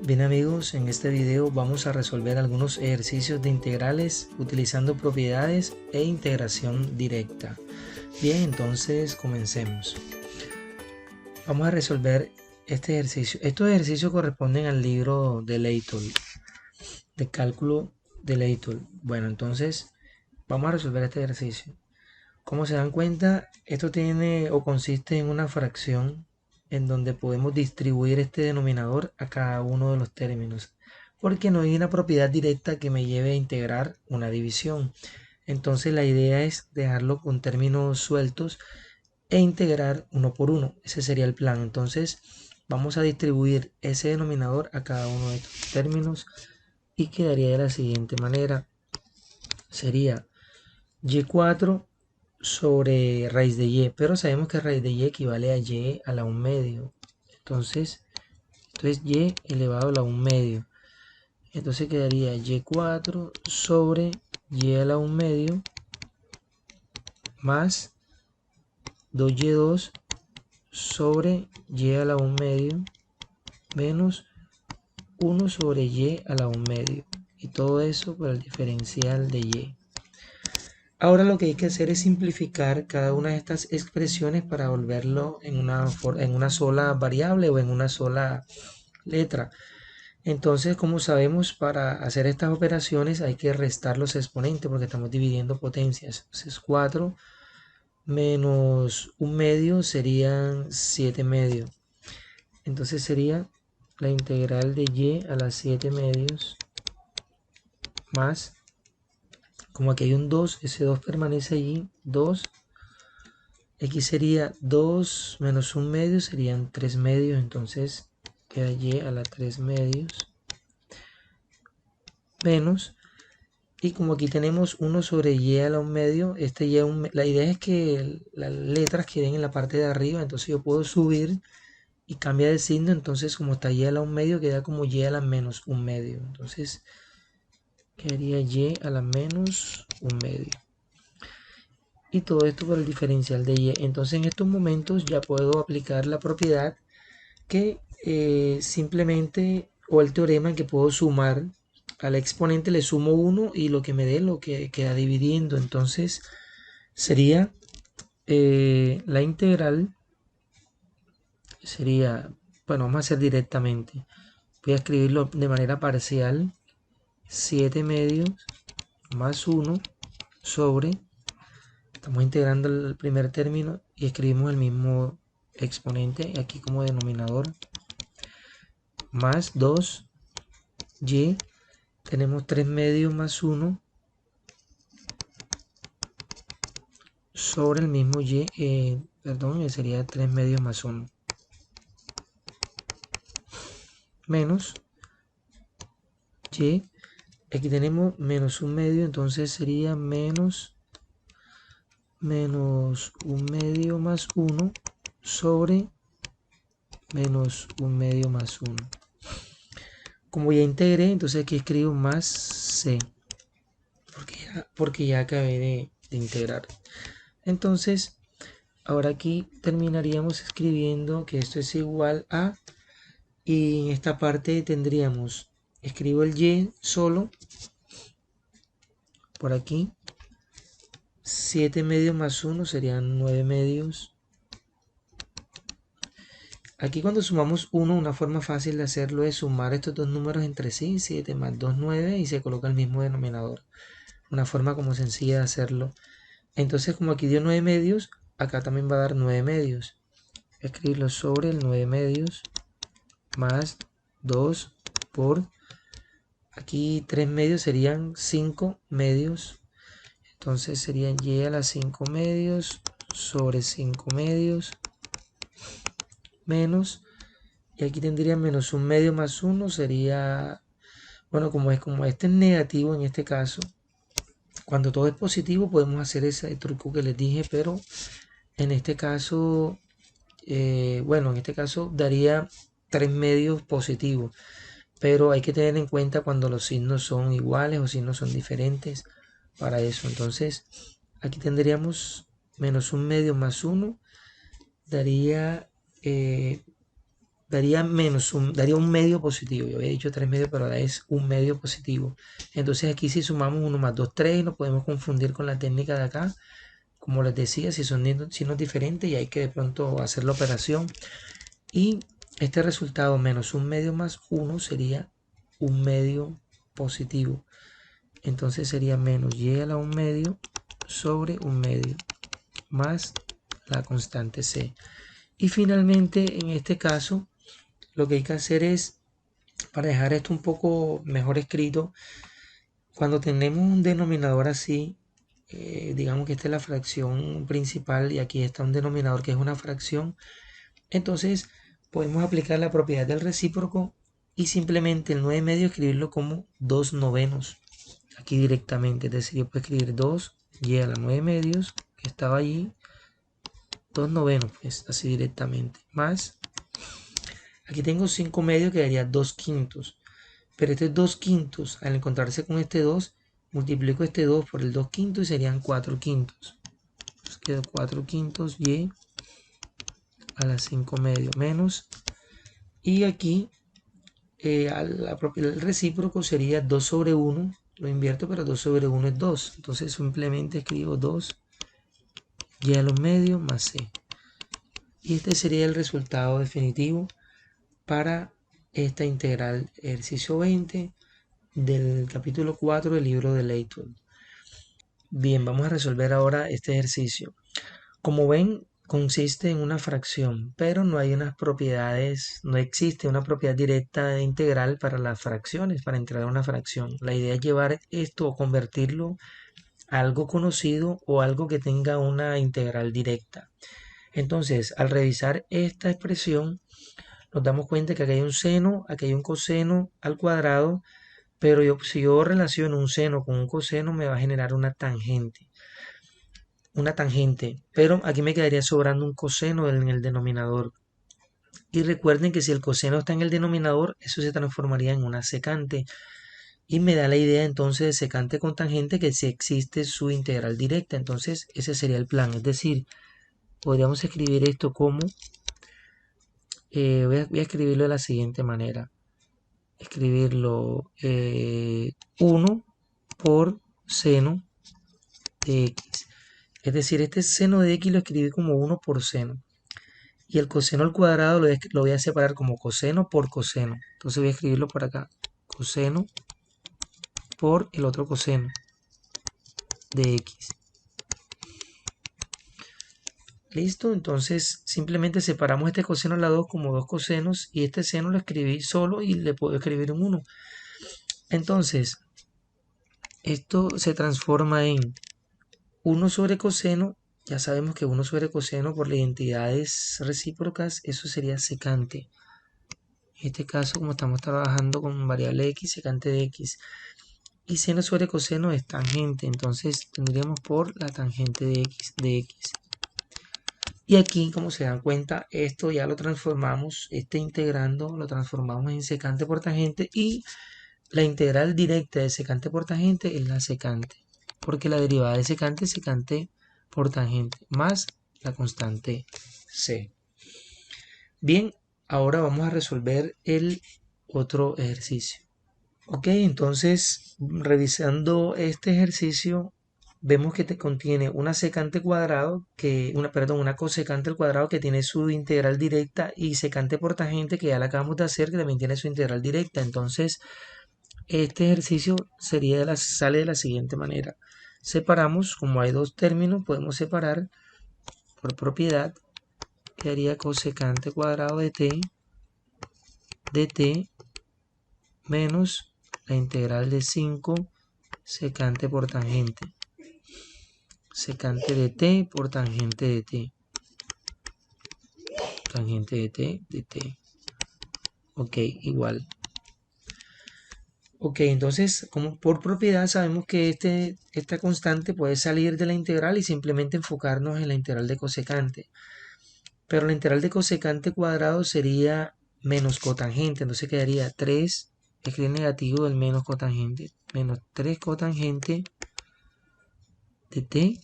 Bien amigos, en este video vamos a resolver algunos ejercicios de integrales utilizando propiedades e integración directa. Bien, entonces comencemos. Vamos a resolver este ejercicio. Estos ejercicios corresponden al libro de Leitol, de cálculo de Leitol. Bueno, entonces vamos a resolver este ejercicio. Como se dan cuenta, esto tiene o consiste en una fracción en donde podemos distribuir este denominador a cada uno de los términos, porque no hay una propiedad directa que me lleve a integrar una división. Entonces la idea es dejarlo con términos sueltos e integrar uno por uno. Ese sería el plan. Entonces vamos a distribuir ese denominador a cada uno de estos términos y quedaría de la siguiente manera. Sería y4 sobre raíz de y, pero sabemos que raíz de y equivale a y a la 1 medio. Entonces, esto es y elevado a la 1 medio. Entonces quedaría y4 sobre y a la 1 medio más 2y2 sobre y a la 1 medio menos 1 sobre y a la 1 medio. Y todo eso por el diferencial de y. Ahora lo que hay que hacer es simplificar cada una de estas expresiones para volverlo en una sola variable o en una sola letra. Entonces, como sabemos, para hacer estas operaciones hay que restar los exponentes porque estamos dividiendo potencias. Entonces 4 menos 1 medio serían 7 medios. Entonces sería la integral de y a las 7 medios más, como aquí hay un 2, ese 2 permanece allí, 2. X sería 2 menos 1 medio, serían 3 medios, entonces queda y a la 3 medios menos, y como aquí tenemos 1 sobre y a la 1 medio, la idea es que las letras queden en la parte de arriba, entonces yo puedo subir y cambia de signo, entonces como está y a la 1 medio queda como y a la menos 1 medio, entonces quedaría y a la menos 1 medio. Y todo esto por el diferencial de y. Entonces en estos momentos ya puedo aplicar la propiedad que simplemente, o el teorema en que puedo sumar al exponente, le sumo 1 y lo que me dé lo que queda dividiendo. Entonces sería la integral, sería, bueno, vamos a hacer directamente. Voy a escribirlo de manera parcial. 7 medios más 1 sobre, estamos integrando el primer término y escribimos el mismo exponente aquí como denominador, más 2y, tenemos 3 medios más 1 sobre el mismo y, sería 3 medios más 1 menos y, aquí tenemos menos 1 medio, entonces sería menos 1 medio más 1 sobre menos 1 medio más 1. Como ya integré, entonces aquí escribo más c, porque ya acabé de integrar. Entonces, ahora aquí terminaríamos escribiendo que esto es igual a, y en esta parte tendríamos, escribo el y solo, por aquí, 7 medios más 1 serían 9 medios. Aquí cuando sumamos 1, una forma fácil de hacerlo es sumar estos dos números entre sí, 7 más 2, 9, y se coloca el mismo denominador. Una forma como sencilla de hacerlo. Entonces, como aquí dio 9 medios, acá también va a dar 9 medios. Escribirlo sobre el 9 medios más 2 por, aquí 3 medios serían 5 medios. Entonces serían y a las 5 medios sobre 5 medios menos, y aquí tendría menos 1 medio más 1 sería, bueno, como este es negativo en este caso, cuando todo es positivo podemos hacer ese truco que les dije, pero en este caso, bueno, en este caso daría 3 medios positivos, pero hay que tener en cuenta cuando los signos son iguales o signos son diferentes para eso. Entonces aquí tendríamos menos 1 medio más 1 daría daría daría un medio positivo. Yo había dicho 3 medios, pero ahora es un medio positivo. Entonces aquí si sumamos 1 más 2, 3, no podemos confundir con la técnica de acá. Como les decía, si son signos diferentes y hay que de pronto hacer la operación. Y este resultado menos un medio más 1 sería un medio positivo. Entonces sería menos y a la 1 medio sobre 1 medio más la constante c. Y finalmente en este caso lo que hay que hacer es, para dejar esto un poco mejor escrito, cuando tenemos un denominador así, digamos que esta es la fracción principal y aquí está un denominador que es una fracción, entonces podemos aplicar la propiedad del recíproco y simplemente el 9 medio escribirlo como 2 novenos aquí directamente. Es decir, yo puedo escribir 2 y a la 9 medios que estaba allí, 2 novenos, pues así directamente, más aquí tengo 5 medios que daría 2 quintos, pero este 2 quintos al encontrarse con este 2 multiplico este 2 por el 2 quintos y serían 4 quintos. Entonces queda 4 quintos y a la 5 medios menos, y aquí el recíproco sería 2 sobre 1, lo invierto, pero 2 sobre 1 es 2, entonces simplemente escribo 2 y a los medios más c. Y este sería el resultado definitivo para esta integral ejercicio 20 del capítulo 4 del libro de Leighton. Bien, vamos a resolver ahora este ejercicio. Como ven, consiste en una fracción, pero no hay unas propiedades, no existe una propiedad directa de integral para las fracciones, para integrar una fracción. La idea es llevar esto o convertirlo a algo conocido o algo que tenga una integral directa. Entonces, al revisar esta expresión, nos damos cuenta que aquí hay un seno, aquí hay un coseno al cuadrado, pero si yo relaciono un seno con un coseno, me va a generar una tangente. Pero aquí me quedaría sobrando un coseno en el denominador. Y recuerden que si el coseno está en el denominador, eso se transformaría en una secante. Y me da la idea entonces de secante con tangente que si existe su integral directa. Entonces ese sería el plan. Es decir, podríamos escribir esto como, voy a escribirlo de la siguiente manera. Escribirlo 1 por seno de x. Es decir, este seno de x lo escribí como 1 por seno. Y el coseno al cuadrado lo voy a separar como coseno por coseno. Entonces voy a escribirlo por acá. Coseno por el otro coseno de x. Listo, entonces simplemente separamos este coseno a la 2 como 2 cosenos y este seno lo escribí solo y le puedo escribir un 1. Entonces, esto se transforma en 1 sobre coseno. Ya sabemos que 1 sobre coseno por las identidades recíprocas, eso sería secante. En este caso, como estamos trabajando con variable x, secante de x. Y seno sobre coseno es tangente, entonces tendríamos por la tangente de x. Y aquí, como se dan cuenta, esto ya lo transformamos, este integrando lo transformamos en secante por tangente, y la integral directa de secante por tangente es la secante, porque la derivada de secante es secante por tangente, más la constante c. Bien, ahora vamos a resolver el otro ejercicio. Ok, entonces revisando este ejercicio vemos que te contiene una secante cuadrado una cosecante al cuadrado que tiene su integral directa, y secante por tangente que ya la acabamos de hacer que también tiene su integral directa. Entonces este ejercicio sale de la siguiente manera. Separamos, como hay dos términos, podemos separar por propiedad. Quedaría cosecante cuadrado de t menos la integral de 5 secante por tangente. Secante de t por tangente de t. Tangente de t. Ok, igual. Ok, entonces, como por propiedad sabemos que esta constante puede salir de la integral y simplemente enfocarnos en la integral de cosecante. Pero la integral de cosecante cuadrado sería menos cotangente, entonces quedaría 3, escribe negativo del menos cotangente, menos 3 cotangente de t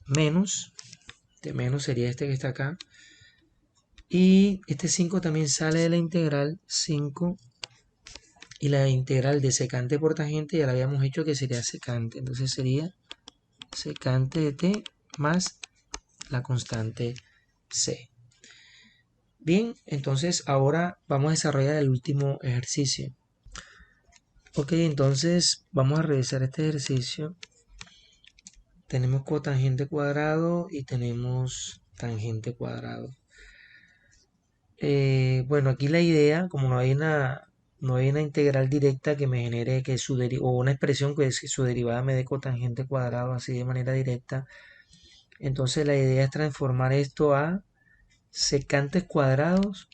menos, de menos sería este que está acá, Y este 5 también sale de la integral 5. Y la integral de secante por tangente ya la habíamos hecho, que sería secante. Entonces sería secante de t más la constante c. Bien, entonces ahora vamos a desarrollar el último ejercicio. Ok, entonces vamos a revisar este ejercicio. Tenemos cotangente cuadrado y tenemos tangente cuadrado. Bueno, aquí la idea, como no hay una integral directa que me genere que o una expresión que su derivada me dé cotangente cuadrado así de manera directa, entonces la idea es transformar esto a secantes cuadrados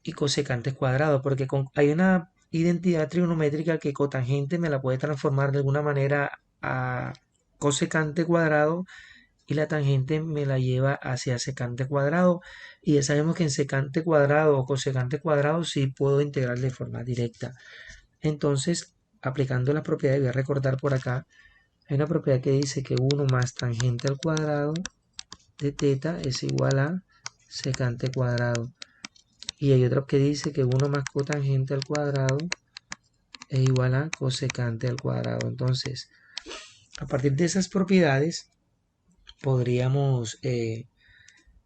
y cosecantes cuadrados, porque hay una identidad trigonométrica que cotangente me la puede transformar de alguna manera a cosecante cuadrado y la tangente me la lleva hacia secante cuadrado, y ya sabemos que en secante cuadrado o cosecante cuadrado sí puedo integrar de forma directa. Entonces, aplicando las propiedades, voy a recordar por acá, hay una propiedad que dice que 1 más tangente al cuadrado de teta es igual a secante cuadrado. Y hay otra que dice que 1 más cotangente al cuadrado es igual a cosecante al cuadrado. Entonces, a partir de esas propiedades, podríamos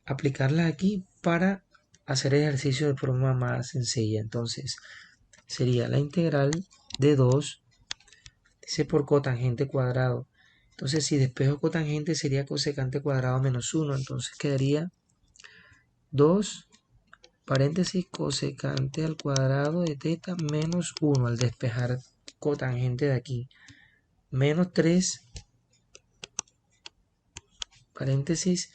aplicarlas aquí para hacer ejercicio de forma más sencilla. Entonces, sería la integral de 2, dice por cotangente cuadrado. Entonces, si despejo cotangente sería cosecante cuadrado menos 1. Entonces quedaría 2 paréntesis cosecante al cuadrado de teta menos 1 al despejar cotangente de aquí, menos 3 paréntesis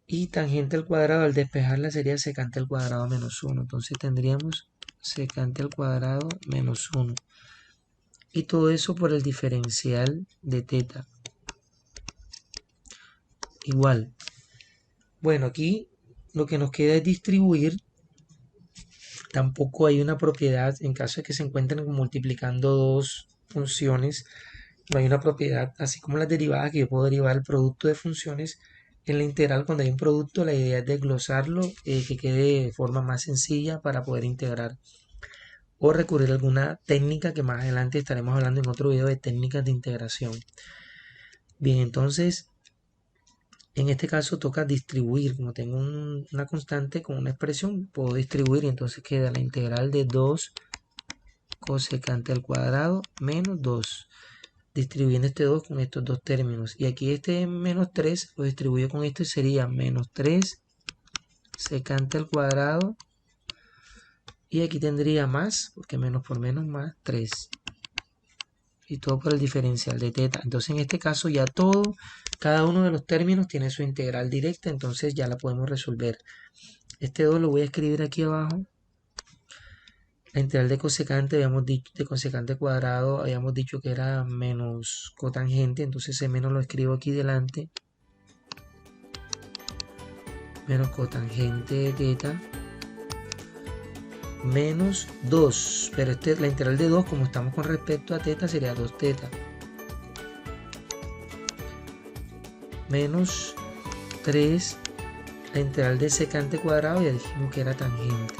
y tangente al cuadrado al despejarla sería secante al cuadrado menos 1. Entonces tendríamos secante al cuadrado menos 1, y todo eso por el diferencial de teta igual. Bueno, aquí lo que nos queda es distribuir. Tampoco hay una propiedad, en caso de que se encuentren multiplicando dos funciones, no hay una propiedad, así como las derivadas, que yo puedo derivar el producto de funciones. En la integral, cuando hay un producto, la idea es desglosarlo, que quede de forma más sencilla para poder integrar, o recurrir a alguna técnica que más adelante estaremos hablando en otro video de técnicas de integración. Bien, entonces en este caso toca distribuir. Como tengo una constante con una expresión, puedo distribuir, y entonces queda la integral de 2 cosecante al cuadrado menos 2, distribuyendo este 2 con estos dos términos. Y aquí este menos 3 lo distribuyo con esto y sería menos 3 secante al cuadrado. Y aquí tendría más, porque menos por menos más 3. Y todo por el diferencial de teta. Entonces en este caso ya cada uno de los términos tiene su integral directa, entonces ya la podemos resolver. Este 2 lo voy a escribir aquí abajo. La integral de cosecante, habíamos dicho, de cosecante cuadrado, habíamos dicho que era menos cotangente, entonces ese menos lo escribo aquí delante. Menos cotangente de teta menos 2, pero la integral de 2, como estamos con respecto a teta, sería 2 teta menos 3, la integral de secante cuadrado, ya dijimos que era tangente,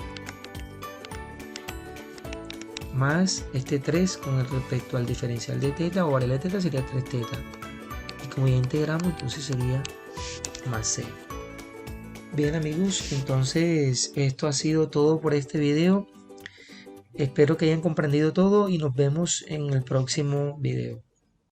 más este 3 con respecto al diferencial de teta o variable de teta sería 3 teta, y como ya integramos, entonces sería más c. Bien amigos, entonces esto ha sido todo por este video. Espero que hayan comprendido todo y nos vemos en el próximo video.